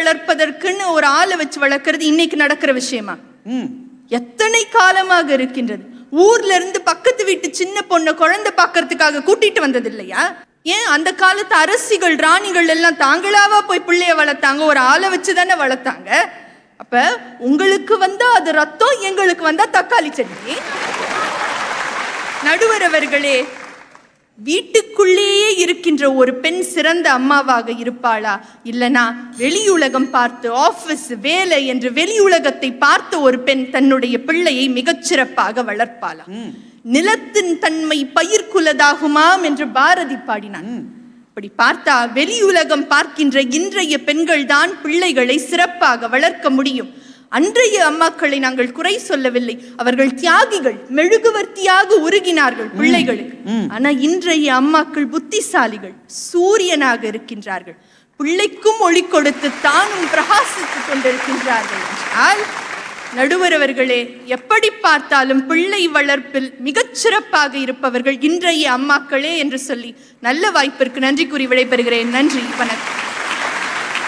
வளர்ப்பதற்குன்னு ஒரு ஆளை வச்சு வளர்க்கறது இன்னைக்கு நடக்கிற விஷயமா? எத்தனை காலமாக இருக்கின்றது. ஊர்ல இருந்து பக்கத்து வீட்டு சின்ன பொண்ணை குழந்தை பார்க்கறதுக்காக கூட்டிட்டு வந்தது இல்லையா? ஏன் அந்த காலத்து அரசிகள் ராணிகள் எல்லாம் தாங்களாவா போய் பிள்ளைய வளர்த்தாங்க? ஒரு ஆளை வச்சுதானே வளர்த்தாங்க. அப்ப உங்களுக்கு வந்தா அது ரத்தம், எங்களுக்கு வந்தா தக்காளி சட்னி. நடுவர் அவர்களே, வீட்டுக்குள்ளேயே இருக்கின்ற ஒரு பெண் சிறந்த அம்மாவாக இருப்பாளா, இல்லனா வெளியுலகம் பார்த்து ஆபீஸ் வேலை என்று வெளியுலகத்தை பார்த்து ஒரு பெண் தன்னுடைய பிள்ளையை மிகச்சிறப்பாக வளர்ப்பாளா? நிலத்தின் தன்மை பயிர்க்குலதாகுமாம் என்று பாரதி பாடினான். அப்படி பார்த்தா வெளியுலகம் பார்க்கின்ற இன்றைய பெண்கள் தான் பிள்ளைகளை சிறப்பாக வளர்க்க முடியும். அன்றைய அம்மாக்களை நாங்கள் குறை சொல்லவில்லை, அவர்கள் தியாகிகள், மெழுகுவர்த்தியாக உருகினார்கள் பிள்ளைகளுக்கு. ஆனா இன்றைய அம்மாக்கள் புத்திசாலிகள், சூரியனாக இருக்கின்றார்கள், பிள்ளைக்கும் ஒளி கொடுத்து தானும் பிரகாசித்துக் கொண்டிருக்கின்றார்கள். என்றால் நடுவர் அவர்களே, எப்படி பார்த்தாலும் பிள்ளை வளர்ப்பில் மிகச்சிறப்பாக இருப்பவர்கள் இன்றைய அம்மாக்களே என்று சொல்லி நல்ல வாய்ப்பிற்கு நன்றி கூறி விடைபெறுகிறேன். நன்றி, வணக்கம்.